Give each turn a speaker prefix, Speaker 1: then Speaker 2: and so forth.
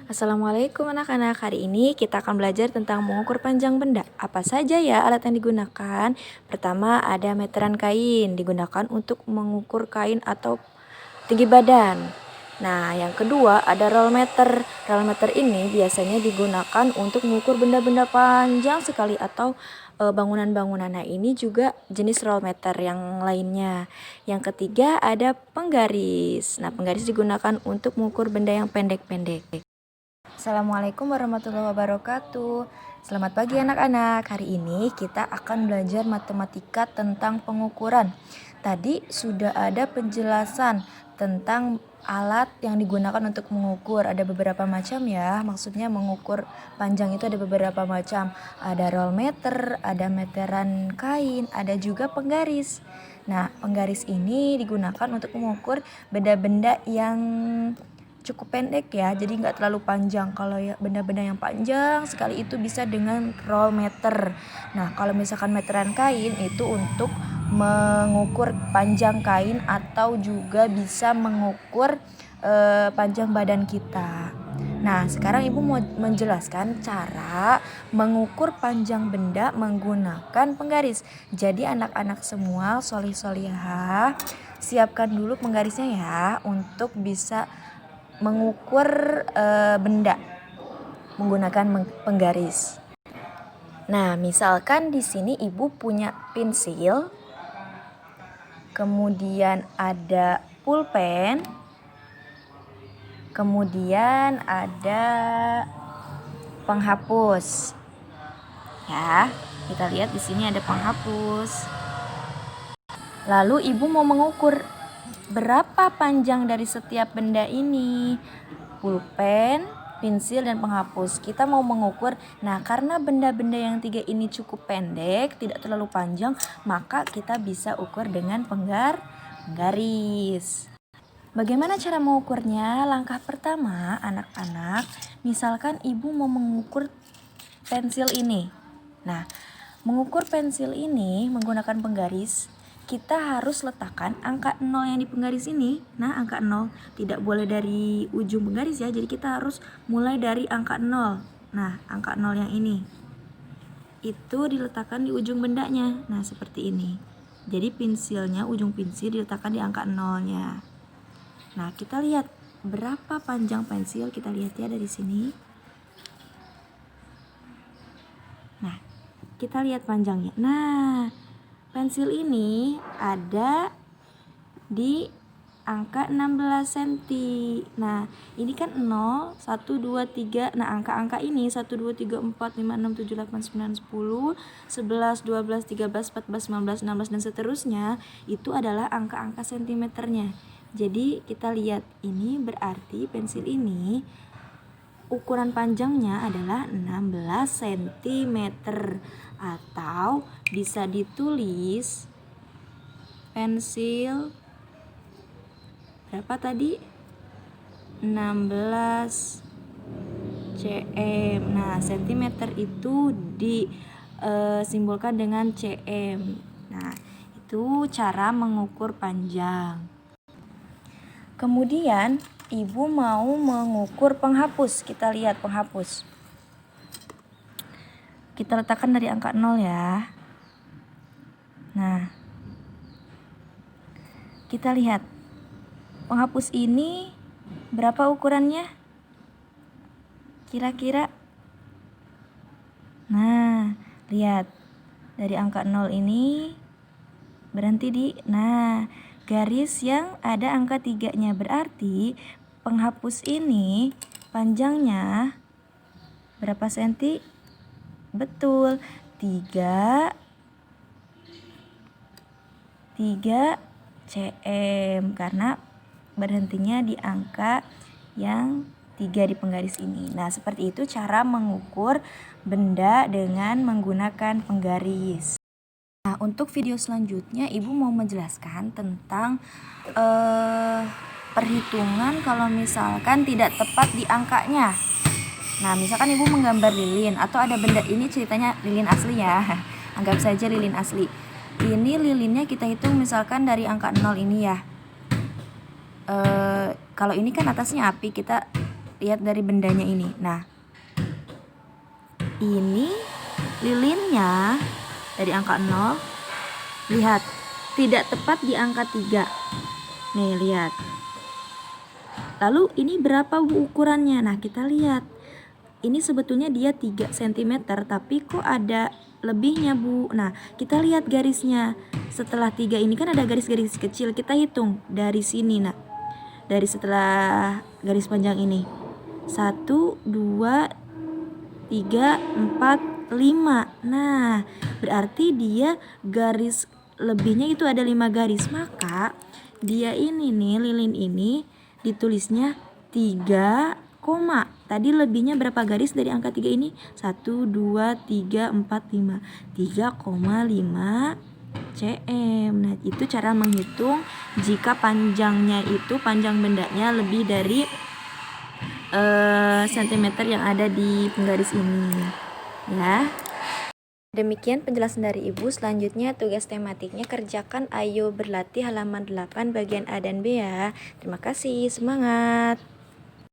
Speaker 1: Assalamualaikum anak-anak, hari ini kita akan belajar tentang mengukur panjang benda. Apa saja ya alat yang digunakan? Pertama ada meteran kain, digunakan untuk mengukur kain atau tinggi badan. Nah, yang kedua ada roll meter. Roll meter ini biasanya digunakan untuk mengukur benda-benda panjang sekali atau bangunan-bangunan. Nah, ini juga jenis roll meter yang lainnya. Yang ketiga ada penggaris. Nah, penggaris digunakan untuk mengukur benda yang pendek-pendek. Assalamualaikum warahmatullahi wabarakatuh. Selamat pagi anak-anak. Hari ini kita akan belajar matematika tentang pengukuran. Tadi sudah ada penjelasan tentang alat yang digunakan untuk mengukur. Ada beberapa macam ya. Maksudnya mengukur panjang itu ada beberapa macam. Ada roll meter, ada meteran kain, ada juga penggaris. Nah, penggaris ini digunakan untuk mengukur benda-benda yang cukup pendek ya, jadi nggak terlalu panjang. Kalau ya benda-benda yang panjang sekali itu bisa dengan roll meter. Nah, kalau misalkan meteran kain itu untuk mengukur panjang kain atau juga bisa mengukur panjang badan kita. Nah, sekarang Ibu mau menjelaskan cara mengukur panjang benda menggunakan penggaris. Jadi anak-anak semua, solih-solihah, siapkan dulu penggarisnya ya untuk bisa mengukur benda menggunakan penggaris. Nah, misalkan di sini Ibu punya pensil, kemudian ada pulpen, kemudian ada penghapus. Ya, kita lihat di sini ada penghapus. Lalu Ibu mau mengukur berapa panjang dari setiap benda ini? Pulpen, pensil, dan penghapus. Kita mau mengukur. Nah, karena benda-benda yang tiga ini cukup pendek, tidak terlalu panjang, maka kita bisa ukur dengan penggaris. Bagaimana cara mengukurnya? Langkah pertama, anak-anak, misalkan Ibu mau mengukur pensil ini. Nah, mengukur pensil ini menggunakan penggaris, kita harus letakkan angka 0 yang di penggaris ini. Nah, angka 0 tidak boleh dari ujung penggaris ya. Jadi kita harus mulai dari angka 0. Nah, angka 0 yang ini itu diletakkan di ujung bendanya. Nah, seperti ini. Jadi pensilnya, ujung pensil diletakkan di angka 0-nya. Nah, kita lihat berapa panjang pensil. Kita lihat ya dari sini. Nah, kita lihat panjangnya. Nah, pensil ini ada di angka 16 cm. Nah, ini kan 0, 1, 2, 3. Nah, angka-angka ini 1, 2, 3, 4, 5, 6, 7, 8, 9, 10, 11, 12, 13, 14, 15, 16, dan seterusnya. Itu adalah angka-angka sentimeternya. Jadi, kita lihat ini berarti pensil ini ukuran panjangnya adalah 16 cm. Atau bisa ditulis pensil berapa tadi? 16 cm. Nah, cm itu disimbolkan dengan cm. Nah, itu cara mengukur panjang. Kemudian Ibu mau mengukur penghapus. Kita lihat penghapus. Kita letakkan dari angka 0 ya. Nah, kita lihat penghapus ini berapa ukurannya? Kira-kira. Nah, lihat dari angka 0 ini berhenti di, nah, garis yang ada angka 3-nya. Berarti penghapus ini panjangnya berapa senti? Betul, 3 cm, karena berhentinya di angka yang 3 di penggaris ini. Nah, seperti itu cara mengukur benda dengan menggunakan penggaris. Nah, untuk video selanjutnya Ibu mau menjelaskan tentang perhitungan kalau misalkan tidak tepat di angkanya. Nah, misalkan Ibu menggambar lilin atau ada benda, ini ceritanya lilin asli ya. Anggap saja lilin asli. Ini lilinnya kita hitung misalkan dari angka 0 ini ya. Kalau ini kan atasnya api, kita lihat dari bendanya ini. Nah, ini lilinnya dari angka 0, lihat, tidak tepat di angka 3. Nih, lihat. Lalu ini berapa Bu ukurannya? Nah, kita lihat. Ini sebetulnya dia 3 cm, tapi kok ada lebihnya Bu. Nah, kita lihat garisnya. Setelah 3 ini kan ada garis-garis kecil, kita hitung dari sini. Nah, dari setelah garis panjang ini 1, 2, 3, 4, 5. Nah, berarti dia garis lebihnya itu ada 5 garis. Maka dia ini nih, lilin ini ditulisnya 3, tadi lebihnya berapa garis dari angka 3 ini? 1, 2, 3, 4, 5. 3,5 cm. Nah, itu cara menghitung jika panjangnya itu, panjang bendanya lebih dari sentimeter yang ada di penggaris ini. Ya. Demikian penjelasan dari Ibu. Selanjutnya tugas tematiknya kerjakan Ayo Berlatih halaman 8 bagian A dan B ya. Terima kasih, semangat.